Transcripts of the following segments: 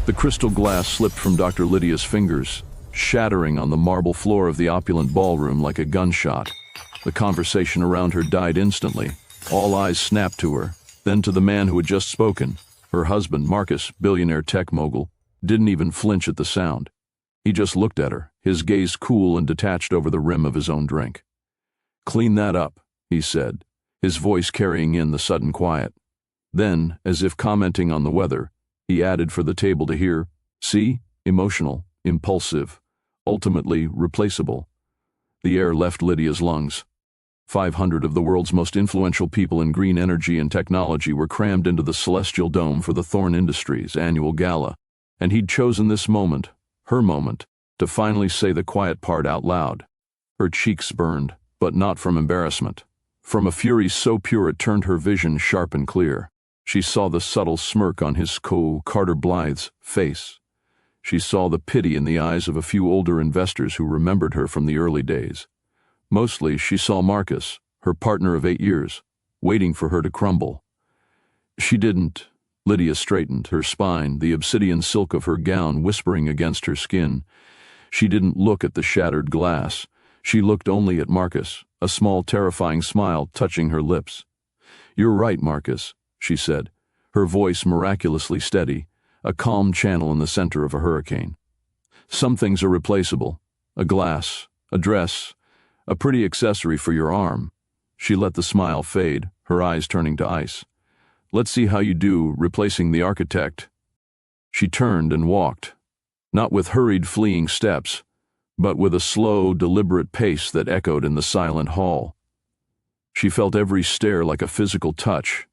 The crystal glass slipped from Dr. Lydia's fingers, shattering on the marble floor of the opulent ballroom like a gunshot. The conversation around her died instantly. All eyes snapped to her, then to the man who had just spoken. Her husband, Marcus, billionaire tech mogul, didn't even flinch at the sound. He just looked at her, his gaze cool and detached over the rim of his own drink. "Clean that up," he said, his voice carrying in the sudden quiet. Then, as if commenting on the weather, he added for the table to hear, "See? Emotional, impulsive, ultimately replaceable." The air left Lydia's lungs. 500 of the world's most influential people in green energy and technology were crammed into the celestial dome for the Thorne Industries annual gala, and he'd chosen this moment, her moment, to finally say the quiet part out loud. Her cheeks burned, but not from embarrassment. From a fury so pure it turned her vision sharp and clear. She saw the subtle smirk on his Carter Blythe's face. She saw the pity in the eyes of a few older investors who remembered her from the early days. Mostly, she saw Marcus, her partner of 8 years, waiting for her to crumble. She didn't. Lydia straightened, her spine, the obsidian silk of her gown whispering against her skin. She didn't look at the shattered glass. She looked only at Marcus, a small, terrifying smile touching her lips. "You're right, Marcus," she said, her voice miraculously steady, a calm channel in the center of a hurricane. "Some things are replaceable. A glass, a dress, a pretty accessory for your arm." She let the smile fade, her eyes turning to ice. "Let's see how you do replacing the architect." She turned and walked, not with hurried, fleeing steps, but with a slow, deliberate pace that echoed in the silent hall. She felt every stare like a physical touch,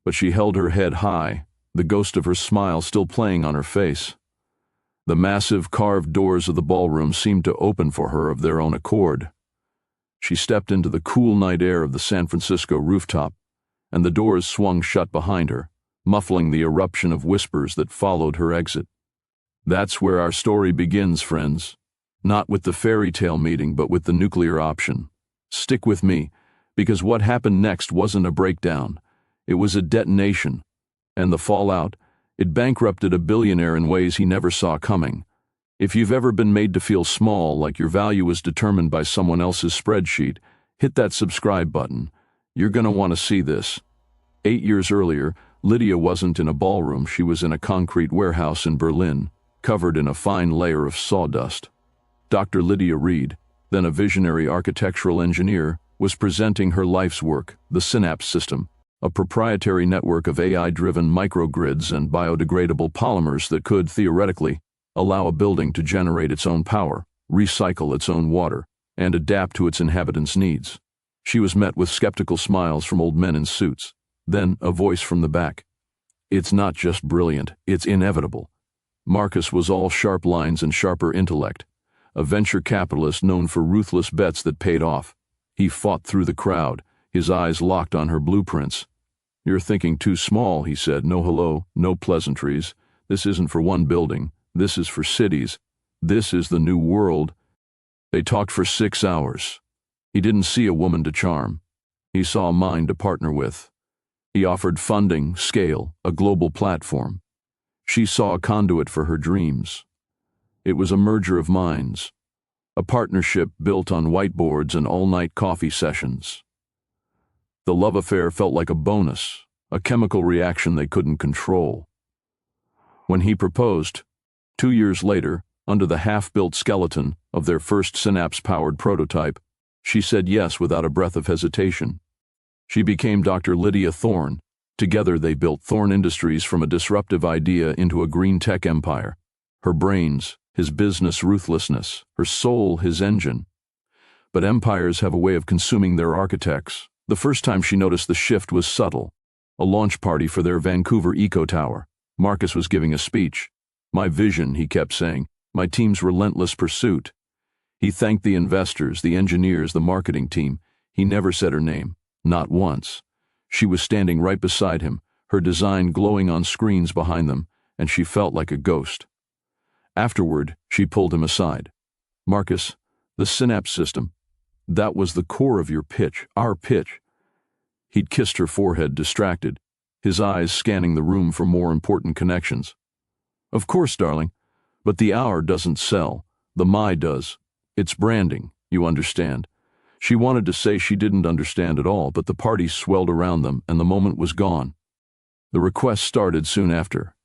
but she held her head high, the ghost of her smile still playing on her face. The massive carved doors of the ballroom seemed to open for her of their own accord. She stepped into the cool night air of the San Francisco rooftop, and the doors swung shut behind her, muffling the eruption of whispers that followed her exit. That's where our story begins, friends. Not with the fairy tale meeting, but with the nuclear option. Stick with me, because what happened next wasn't a breakdown. It was a detonation. And the fallout, it bankrupted a billionaire in ways he never saw coming. If you've ever been made to feel small, like your value was determined by someone else's spreadsheet, hit that subscribe button. You're going to want to see this. 8 years earlier, Lydia wasn't in a ballroom, she was in a concrete warehouse in Berlin, covered in a fine layer of sawdust. Dr. Lydia Reed, then a visionary architectural engineer, was presenting her life's work, the Synapse System, a proprietary network of AI-driven microgrids and biodegradable polymers that could, theoretically, allow a building to generate its own power, recycle its own water, and adapt to its inhabitants' needs. She was met with skeptical smiles from old men in suits. Then a voice from the back. "It's not just brilliant, it's inevitable." Marcus was all sharp lines and sharper intellect, a venture capitalist known for ruthless bets that paid off. He fought through the crowd, his eyes locked on her blueprints. "You're thinking too small," he said. "No hello, no pleasantries. This isn't for one building. This is for cities. This is the new world." They talked for 6 hours. He didn't see a woman to charm. He saw a mind to partner with. He offered funding, scale, a global platform. She saw a conduit for her dreams. It was a merger of minds, a partnership built on whiteboards and all-night coffee sessions. The love affair felt like a bonus, a chemical reaction they couldn't control. When he proposed, 2 years later, under the half-built skeleton of their first Synapse-powered prototype, she said yes without a breath of hesitation. She became Dr. Lydia Thorne. Together they built Thorne Industries from a disruptive idea into a green tech empire. Her brains, his business ruthlessness, her soul, his engine. But empires have a way of consuming their architects. The first time she noticed the shift was subtle. A launch party for their Vancouver Eco Tower. Marcus was giving a speech. "My vision," he kept saying, "my team's relentless pursuit." He thanked the investors, the engineers, the marketing team. He never said her name, not once. She was standing right beside him, her design glowing on screens behind them, and she felt like a ghost. Afterward, she pulled him aside. "Marcus, the Synapse System, that was the core of your pitch, our pitch." He'd kissed her forehead, distracted, his eyes scanning the room for more important connections. Of course, darling. But the hour doesn't sell. The my does. It's branding, you understand. She wanted to say she didn't understand at all, but the party swelled around them and the moment was gone. The request started soon after.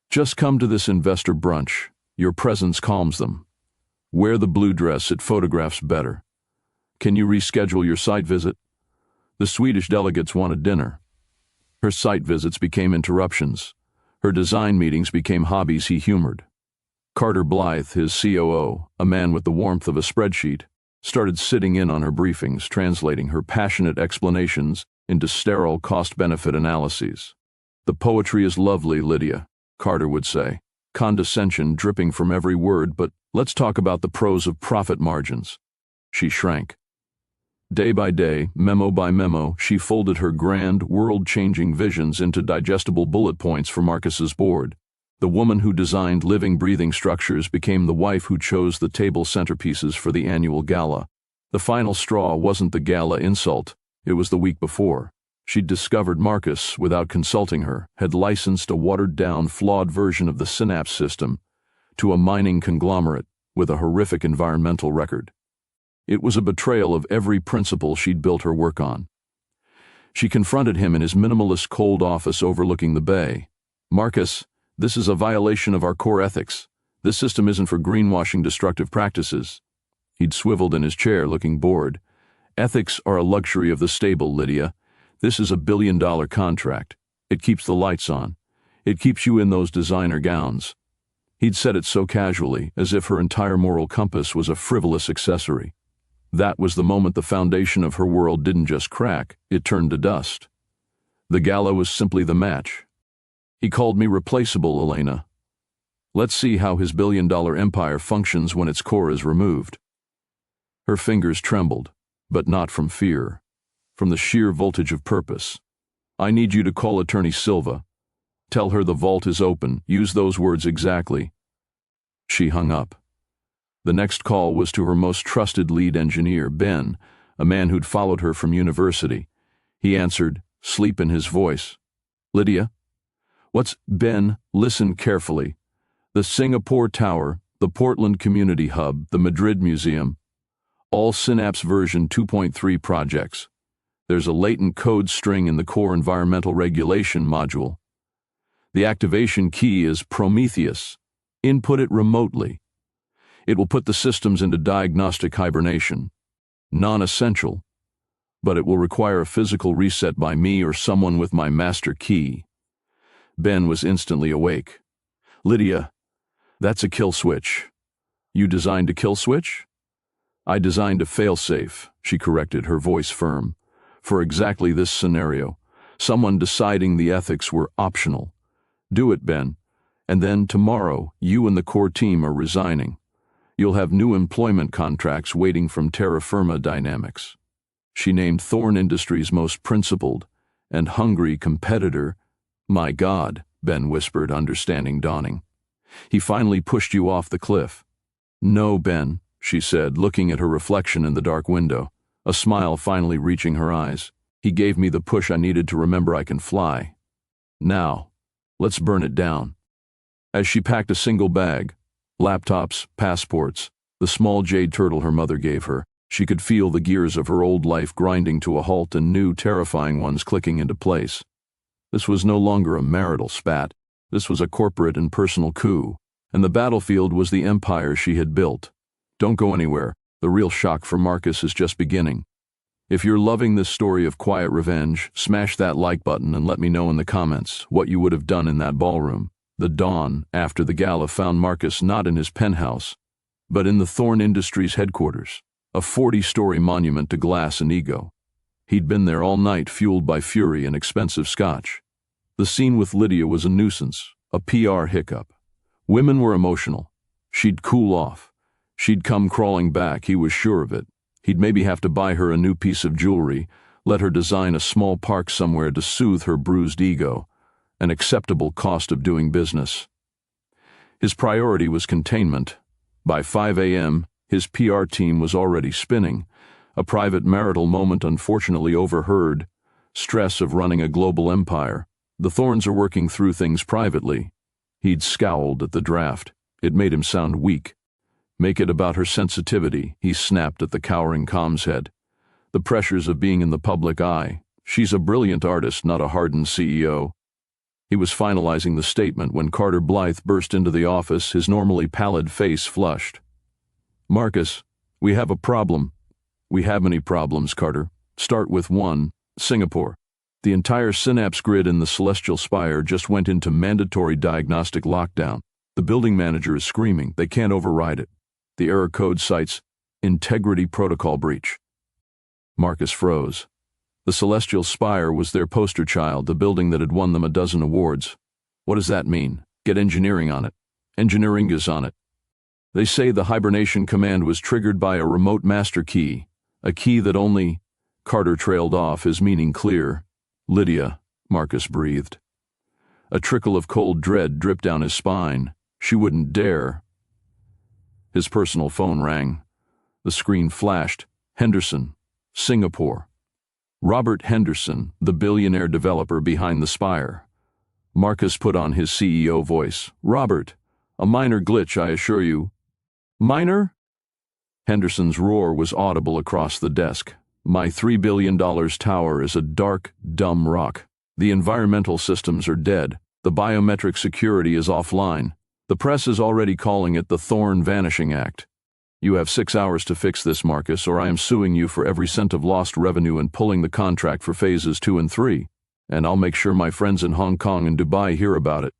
Just come to this investor brunch. Your presence calms them. Wear the blue dress, it photographs better. Can you reschedule your site visit? The Swedish delegates wanted dinner. Her site visits became interruptions. Her design meetings became hobbies he humored. Carter Blythe, his COO, a man with the warmth of a spreadsheet, started sitting in on her briefings, translating her passionate explanations into sterile cost-benefit analyses. The poetry is lovely, Lydia, Carter would say, condescension dripping from every word, but let's talk about the prose of profit margins. She shrank. Day by day, memo by memo, she folded her grand, world-changing visions into digestible bullet points for Marcus's board. The woman who designed living, breathing structures became the wife who chose the table centerpieces for the annual gala. The final straw wasn't the gala insult, it was the week before. She'd discovered Marcus, without consulting her, had licensed a watered-down, flawed version of the Synapse System to a mining conglomerate with a horrific environmental record. It was a betrayal of every principle she'd built her work on. She confronted him in his minimalist cold office overlooking the bay. Marcus, this is a violation of our core ethics. This system isn't for greenwashing destructive practices. He'd swiveled in his chair, looking bored. Ethics are a luxury of the stable, Lydia. This is $1 billion contract. It keeps the lights on. It keeps you in those designer gowns. He'd said it so casually, as if her entire moral compass was a frivolous accessory. That was the moment the foundation of her world didn't just crack, it turned to dust. The gala was simply the match. He called me replaceable, Elena. Let's see how his billion-dollar empire functions when its core is removed. Her fingers trembled, but not from fear, from the sheer voltage of purpose. I need you to call Attorney Silva. Tell her the vault is open. Use those words exactly. She hung up. The next call was to her most trusted lead engineer, Ben, a man who'd followed her from university. He answered, sleep in his voice. Lydia? What's Ben? Listen carefully. The Singapore Tower, the Portland Community Hub, the Madrid Museum. All Synapse version 2.3 projects. There's a latent code string in the core environmental regulation module. The activation key is Prometheus. Input it remotely. It will put the systems into diagnostic hibernation. Non-essential, but it will require a physical reset by me or someone with my master key. Ben was instantly awake. Lydia, that's a kill switch. You designed a kill switch? I designed a failsafe, she corrected, her voice firm. For exactly this scenario, someone deciding the ethics were optional. Do it, Ben. And then tomorrow, you and the core team are resigning. You'll have new employment contracts waiting from terra firma dynamics. She named Thorne Industries' most principled and hungry competitor. My God, Ben whispered, understanding dawning. He finally pushed you off the cliff. No, Ben, she said, looking at her reflection in the dark window, a smile finally reaching her eyes. He gave me the push I needed to remember I can fly. Now, let's burn it down. As she packed a single bag, laptops, passports, the small jade turtle her mother gave her, she could feel the gears of her old life grinding to a halt and new, terrifying ones clicking into place. This was no longer a marital spat. This was a corporate and personal coup, and the battlefield was the empire she had built. Don't go anywhere. The real shock for Marcus is just beginning. If you're loving this story of quiet revenge, smash that like button and let me know in the comments what you would have done in that ballroom. The dawn after the gala found Marcus not in his penthouse, but in the Thorne Industries headquarters, a 40-story monument to glass and ego. He'd been there all night, fueled by fury and expensive scotch. The scene with Lydia was a nuisance, a PR hiccup. Women were emotional. She'd cool off. She'd come crawling back, he was sure of it. He'd maybe have to buy her a new piece of jewelry, let her design a small park somewhere to soothe her bruised ego. An acceptable cost of doing business. His priority was containment. By 5 a.m., his PR team was already spinning. A private marital moment unfortunately overheard. Stress of running a global empire. The Thornes are working through things privately. He'd scowled at the draft. It made him sound weak. Make it about her sensitivity, he snapped at the cowering comms head. The pressures of being in the public eye. She's a brilliant artist, not a hardened CEO. He was finalizing the statement when Carter Blythe burst into the office, his normally pallid face flushed. Marcus, we have a problem. We have many problems, Carter. Start with one, Singapore. The entire Synapse grid in the Celestial Spire just went into mandatory diagnostic lockdown. The building manager is screaming. They can't override it. The error code cites integrity protocol breach. Marcus froze. The Celestial Spire was their poster child, the building that had won them a dozen awards. What does that mean? Get engineering on it. Engineering is on it. They say the hibernation command was triggered by a remote master key, a key that only... Carter trailed off, his meaning clear. Lydia, Marcus breathed. A trickle of cold dread dripped down his spine. She wouldn't dare. His personal phone rang. The screen flashed. Henderson, Singapore. Robert Henderson, the billionaire developer behind the Spire. Marcus put on his CEO voice. Robert, a minor glitch, I assure you. Minor? Henderson's roar was audible across the desk. My $3 billion tower is a dark, dumb rock. The environmental systems are dead. The biometric security is offline. The press is already calling it the Thorne Vanishing Act. You have 6 hours to fix this, Marcus, or I am suing you for every cent of lost revenue and pulling the contract for phases 2 and 3. And I'll make sure my friends in Hong Kong and Dubai hear about it.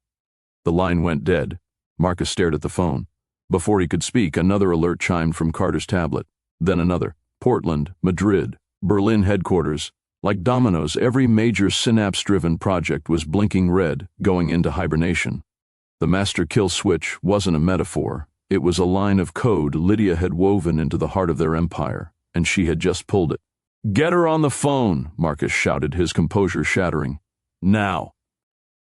The line went dead. Marcus stared at the phone. Before he could speak, another alert chimed from Carter's tablet. Then another. Portland, Madrid, Berlin headquarters. Like dominoes, every major Synapse-driven project was blinking red, going into hibernation. The master kill switch wasn't a metaphor. It was a line of code Lydia had woven into the heart of their empire, and she had just pulled it. Get her on the phone, Marcus shouted, his composure shattering. Now.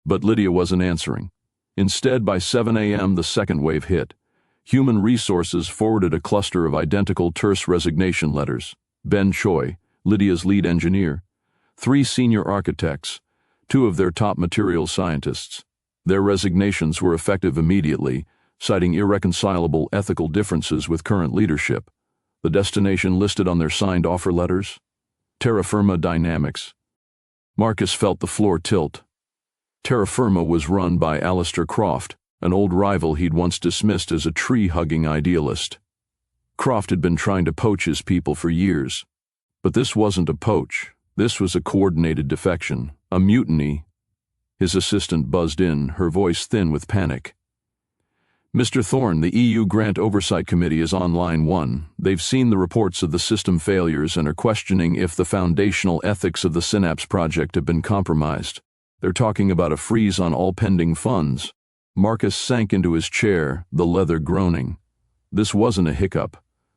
But Lydia wasn't answering. Instead, by 7 a.m., the second wave hit. Human Resources forwarded a cluster of identical terse resignation letters. Ben Choi, Lydia's lead engineer, 3 senior architects, 2 of their top materials scientists. Their resignations were effective immediately, citing irreconcilable ethical differences with current leadership. The destination listed on their signed offer letters? Terra Firma Dynamics. Marcus felt the floor tilt. Terra Firma was run by Alistair Croft, an old rival he'd once dismissed as a tree-hugging idealist. Croft had been trying to poach his people for years. But this wasn't a poach. This was a coordinated defection, a mutiny. His assistant buzzed in, her voice thin with panic. Mr. Thorne, the EU Grant Oversight Committee is on line 1. They've seen the reports of the system failures and are questioning if the foundational ethics of the Synapse project have been compromised. They're talking about a freeze on all pending funds. Marcus sank into his chair, the leather groaning. This wasn't a hiccup.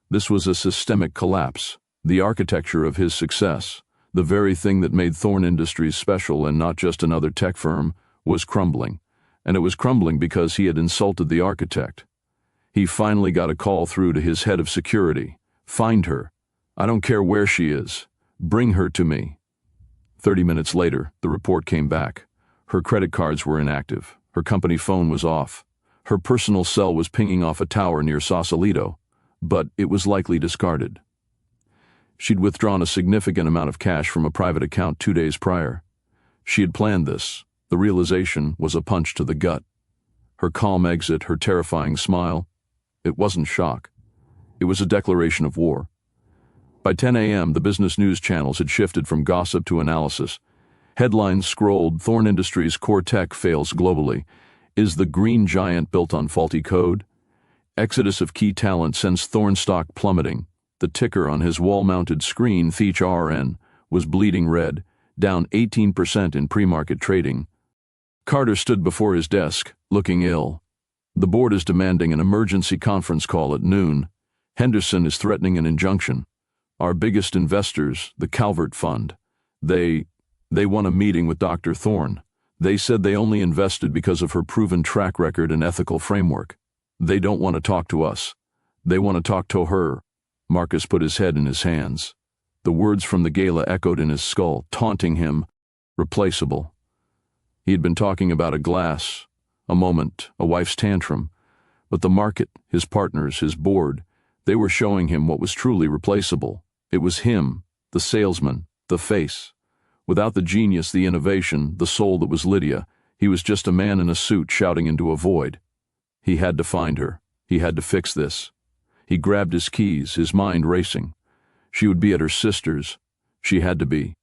This was a systemic collapse. The architecture of his success, the very thing that made Thorne Industries special and not just another tech firm, was crumbling. And it was crumbling because he had insulted the architect. He finally got a call through to his head of security. Find her. I don't care where she is. Bring her to me. 30 minutes later, the report came back. Her credit cards were inactive. Her company phone was off. Her personal cell was pinging off a tower near Sausalito, but it was likely discarded. She'd withdrawn a significant amount of cash from a private account 2 days prior. She had planned this. The realization was a punch to the gut. Her calm exit, her terrifying smile. It wasn't shock. It was a declaration of war. By 10 a.m., the business news channels had shifted from gossip to analysis. Headlines scrolled, Thorne Industries' core tech fails globally. Is the green giant built on faulty code? Exodus of key talent sends Thorne stock plummeting. The ticker on his wall-mounted screen, THRN, was bleeding red, down 18% in pre-market trading. Carter stood before his desk, looking ill. The board is demanding an emergency conference call at noon. Henderson is threatening an injunction. Our biggest investors, the Calvert Fund, they want a meeting with Dr. Thorne. They said they only invested because of her proven track record and ethical framework. They don't want to talk to us. They want to talk to her. Marcus put his head in his hands. The words from the gala echoed in his skull, taunting him. Replaceable. He had been talking about a glass, a moment, a wife's tantrum. But the market, his partners, his board, they were showing him what was truly replaceable. It was him, the salesman, the face. Without the genius, the innovation, the soul that was Lydia, he was just a man in a suit shouting into a void. He had to find her. He had to fix this. He grabbed his keys, his mind racing. She would be at her sister's. She had to be.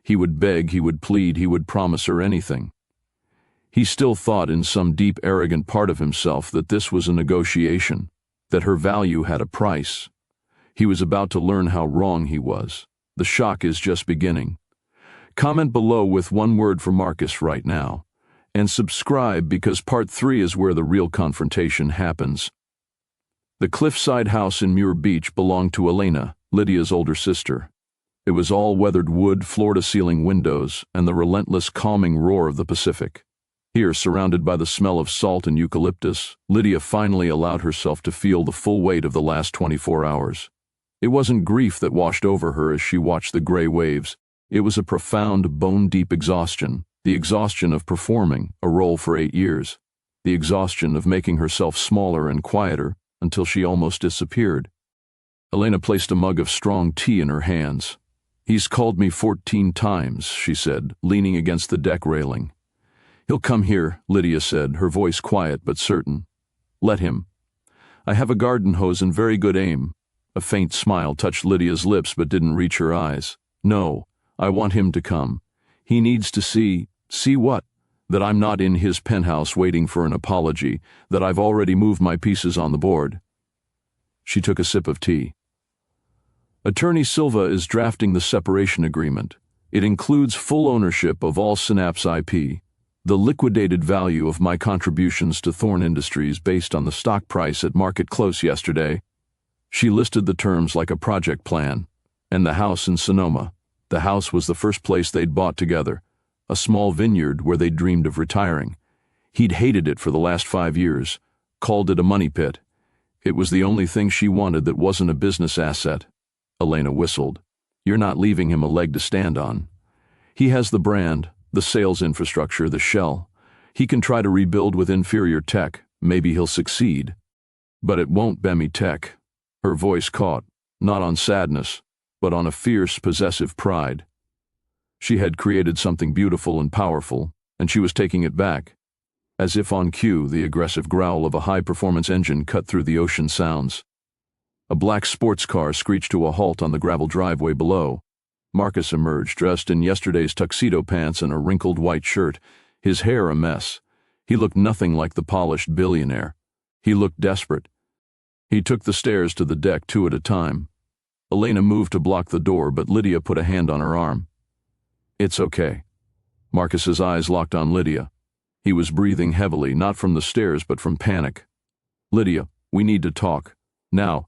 He would beg, he would plead, he would promise her anything. He still thought in some deep, arrogant part of himself that this was a negotiation, that her value had a price. He was about to learn how wrong he was. The shock is just beginning. Comment below with one word for Marcus right now. And subscribe because part 3 is where the real confrontation happens. The cliffside house in Muir Beach belonged to Elena, Lydia's older sister. It was all weathered wood, floor-to-ceiling windows, and the relentless calming roar of the Pacific. Here, surrounded by the smell of salt and eucalyptus, Lydia finally allowed herself to feel the full weight of the last 24 hours. It wasn't grief that washed over her as she watched the gray waves. It was a profound, bone-deep exhaustion, the exhaustion of performing a role for 8 years, the exhaustion of making herself smaller and quieter until she almost disappeared. Elena placed a mug of strong tea in her hands. "He's called me 14 times, she said, leaning against the deck railing. "He'll come here," Lydia said, her voice quiet but certain. "Let him. I have a garden hose and very good aim." A faint smile touched Lydia's lips but didn't reach her eyes. "No, I want him to come. He needs to see what? That I'm not in his penthouse waiting for an apology, that I've already moved my pieces on the board." She took a sip of tea. "Attorney Silva is drafting the separation agreement. It includes full ownership of all Synapse IP, the liquidated value of my contributions to Thorne Industries based on the stock price at market close yesterday." She listed the terms like a project plan. And the house in Sonoma. The house was the first place they'd bought together, a small vineyard where they'd dreamed of retiring. He'd hated it for the last 5 years, called it a money pit. It was the only thing she wanted that wasn't a business asset. Elena whistled. "You're not leaving him a leg to stand on. He has the brand, the sales infrastructure, the shell. He can try to rebuild with inferior tech. Maybe he'll succeed. But it won't be me tech." Her voice caught, not on sadness, but on a fierce, possessive pride. She had created something beautiful and powerful, and she was taking it back. As if on cue, the aggressive growl of a high-performance engine cut through the ocean sounds. A black sports car screeched to a halt on the gravel driveway below. Marcus emerged, dressed in yesterday's tuxedo pants and a wrinkled white shirt, his hair a mess. He looked nothing like the polished billionaire. He looked desperate. He took the stairs to the deck 2 at a time. Elena moved to block the door, but Lydia put a hand on her arm. "It's okay." Marcus's eyes locked on Lydia. He was breathing heavily, not from the stairs but from panic. "Lydia, we need to talk. Now."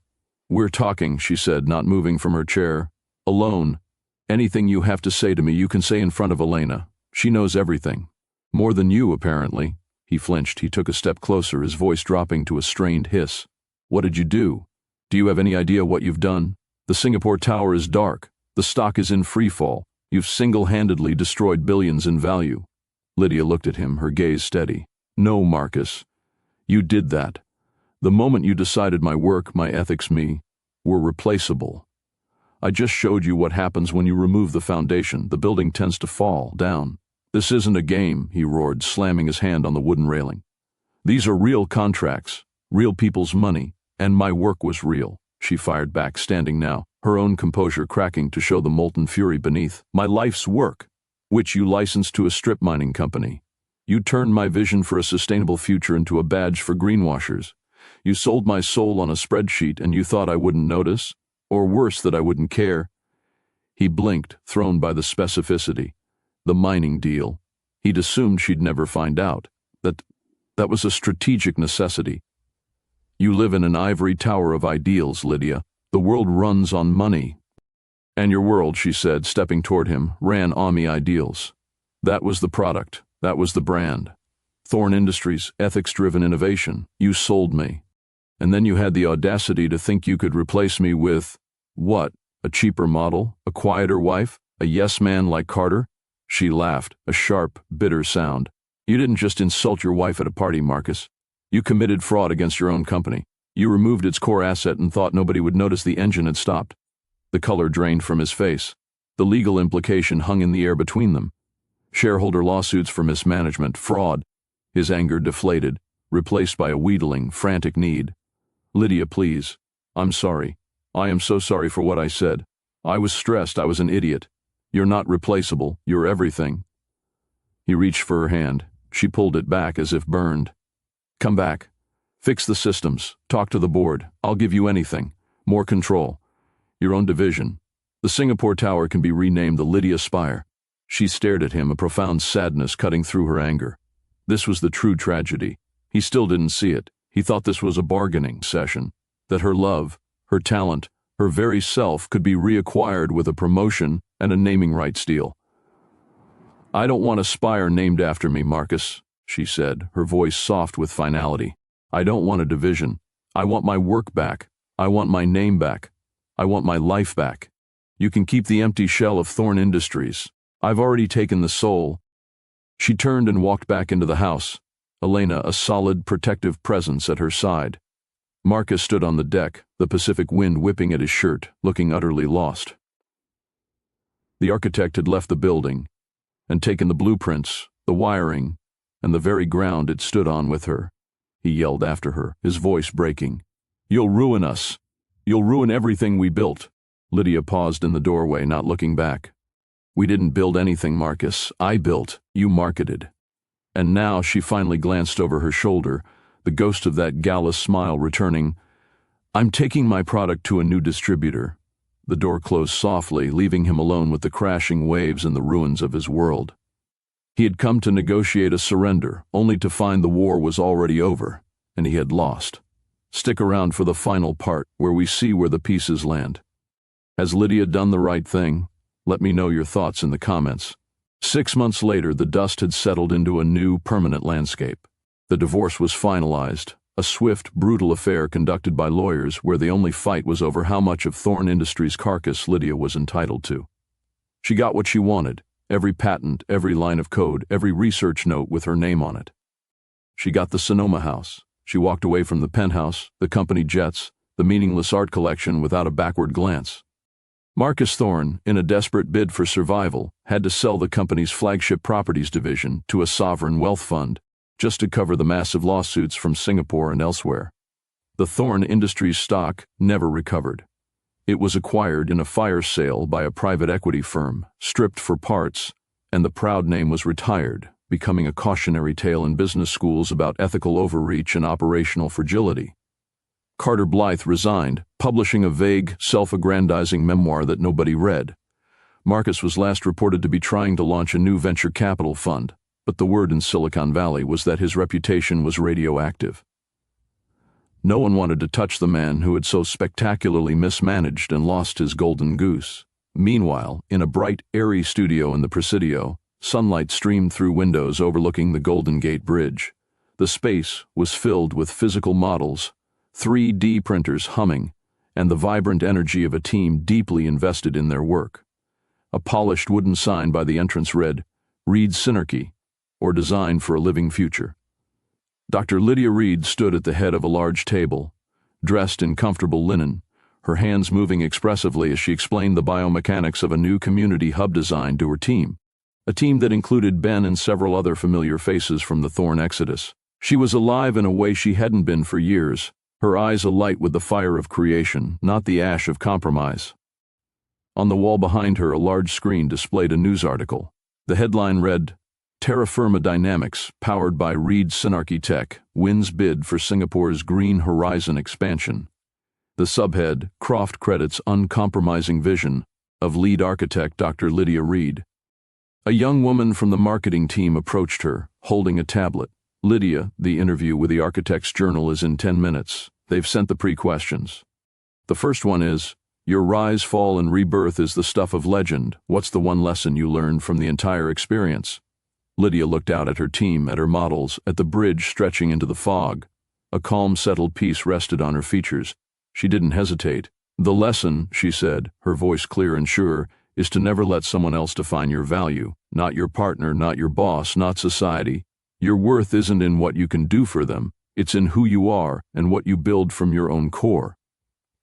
"We're talking," she said, not moving from her chair. "Alone. Anything you have to say to me you can say in front of Elena. She knows everything. More than you, apparently." He flinched. He took a step closer, his voice dropping to a strained hiss. "What did you do? Do you have any idea what you've done? The Singapore Tower is dark. The stock is in free fall. You've single-handedly destroyed billions in value." Lydia looked at him, her gaze steady. "No, Marcus. You did that. The moment you decided my work, my ethics, me, were replaceable. I just showed you what happens when you remove the foundation. The building tends to fall down. This isn't a game," he roared, slamming his hand on the wooden railing. "These are real contracts, real people's money, and my work was real." She fired back, standing now, her own composure cracking to show the molten fury beneath. "My life's work, which you licensed to a strip mining company. You turned my vision for a sustainable future into a badge for greenwashers. You sold my soul on a spreadsheet and you thought I wouldn't notice? Or worse, that I wouldn't care?" He blinked, thrown by the specificity. The mining deal. He'd assumed she'd never find out. That was a strategic necessity. "You live in an ivory tower of ideals, Lydia. The world runs on money." "And your world," she said, stepping toward him, ran on me ideals. That was the product. That was the brand. Thorne Industries, ethics-driven innovation. You sold me. And then you had the audacity to think you could replace me with, what, a cheaper model, a quieter wife, a yes-man like Carter?" She laughed, a sharp, bitter sound. You didn't just insult your wife at a party, Marcus. You committed fraud against your own company. You removed its core asset and thought nobody would notice the engine had stopped. The color drained from his face. The legal implication hung in the air between them. Shareholder lawsuits for mismanagement, fraud. His anger deflated, replaced by a wheedling, frantic need. Lydia, please. I'm sorry. I am so sorry for what I said. I was stressed. I was an idiot. You're not replaceable. You're everything. He reached for her hand. She pulled it back as if burned. Come back. Fix the systems. Talk to the board. I'll give you anything. More control. Your own division. The Singapore Tower can be renamed the Lydia Spire. She stared at him, a profound sadness cutting through her anger. This was the true tragedy. He still didn't see it. He thought this was a bargaining session, that her love, her talent, her very self could be reacquired with a promotion and a naming rights deal. I don't want a spire named after me, Marcus, she said, her voice soft with finality. I don't want a division. I want my work back. I want my name back. I want my life back. You can keep the empty shell of Thorne Industries. I've already taken the soul. She turned and walked back into the house, Elena a solid, protective presence at her side. Marcus stood on the deck, the Pacific wind whipping at his shirt, looking utterly lost. The architect had left the building and taken the blueprints, the wiring, and the very ground it stood on with her. He yelled after her, his voice breaking. You'll ruin us. You'll ruin everything we built. Lydia paused in the doorway, not looking back. We didn't build anything, Marcus. I built. You marketed. And now she finally glanced over her shoulder, the ghost of that gala smile returning. I'm taking my product to a new distributor. The door closed softly, leaving him alone with the crashing waves and the ruins of his world. He had come to negotiate a surrender, only to find the war was already over, and he had lost. Stick around for the final part, where we see where the pieces land. Has Lydia done the right thing? Let me know your thoughts in the comments. 6 months later, the dust had settled into a new, permanent landscape. The divorce was finalized, a swift, brutal affair conducted by lawyers where the only fight was over how much of Thorne Industries' carcass Lydia was entitled to. She got what she wanted, every patent, every line of code, every research note with her name on it. She got the Sonoma house. She walked away from the penthouse, the company jets, the meaningless art collection without a backward glance. Marcus Thorne, in a desperate bid for survival, had to sell the company's flagship properties division to a sovereign wealth fund, just to cover the massive lawsuits from Singapore and elsewhere. The Thorne Industries stock never recovered. It was acquired in a fire sale by a private equity firm, stripped for parts, and the proud name was retired, becoming a cautionary tale in business schools about ethical overreach and operational fragility. Carter Blythe resigned, publishing a vague, self-aggrandizing memoir that nobody read. Marcus was last reported to be trying to launch a new venture capital fund, but the word in Silicon Valley was that his reputation was radioactive. No one wanted to touch the man who had so spectacularly mismanaged and lost his golden goose. Meanwhile, in a bright, airy studio in the Presidio, sunlight streamed through windows overlooking the Golden Gate Bridge. The space was filled with physical models, 3D printers humming, and the vibrant energy of a team deeply invested in their work. A polished wooden sign by the entrance read, Reed Synarchy, or Designed for a Living Future. Dr. Lydia Reed stood at the head of a large table, dressed in comfortable linen, her hands moving expressively as she explained the biomechanics of a new community hub design to her team, a team that included Ben and several other familiar faces from the Thorne exodus. She was alive in a way she hadn't been for years, her eyes alight with the fire of creation, not the ash of compromise. On the wall behind her, a large screen displayed a news article. The headline read, Terra Firma Dynamics, powered by Reed Synarchy Tech, wins bid for Singapore's Green Horizon expansion. The subhead, Croft credits uncompromising vision of lead architect Dr. Lydia Reed. A young woman from the marketing team approached her, holding a tablet. Lydia, the interview with the architect's journal is in 10 minutes. They've sent the pre-questions. The first one is, your rise, fall, and rebirth is the stuff of legend. What's the one lesson you learned from the entire experience? Lydia looked out at her team, at her models, at the bridge stretching into the fog. A calm, settled peace rested on her features. She didn't hesitate. The lesson, she said, her voice clear and sure, is to never let someone else define your value. Not your partner, not your boss, not society. Your worth isn't in what you can do for them, it's in who you are and what you build from your own core.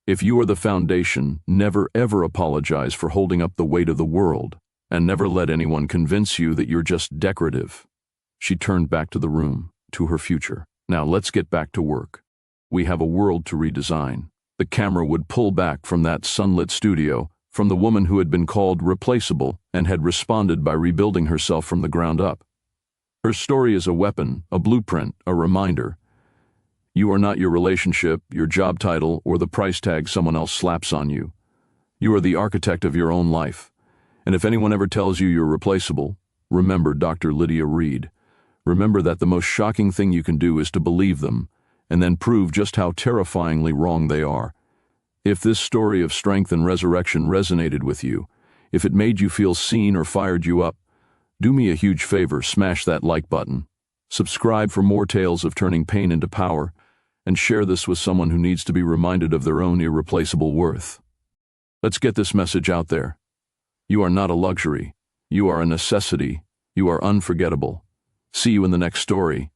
If you are the foundation, never ever apologize for holding up the weight of the world, and never let anyone convince you that you're just decorative. She turned back to the room, to her future. Now let's get back to work. We have a world to redesign. The camera would pull back from that sunlit studio, from the woman who had been called replaceable and had responded by rebuilding herself from the ground up. Her story is a weapon, a blueprint, a reminder. You are not your relationship, your job title, or the price tag someone else slaps on you. You are the architect of your own life. And if anyone ever tells you you're replaceable, remember Dr. Lydia Reed. Remember that the most shocking thing you can do is to believe them, and then prove just how terrifyingly wrong they are. If this story of strength and resurrection resonated with you, if it made you feel seen or fired you up, do me a huge favor, smash that like button. Subscribe for more tales of turning pain into power, and share this with someone who needs to be reminded of their own irreplaceable worth. Let's get this message out there. You are not a luxury. You are a necessity. You are unforgettable. See you in the next story.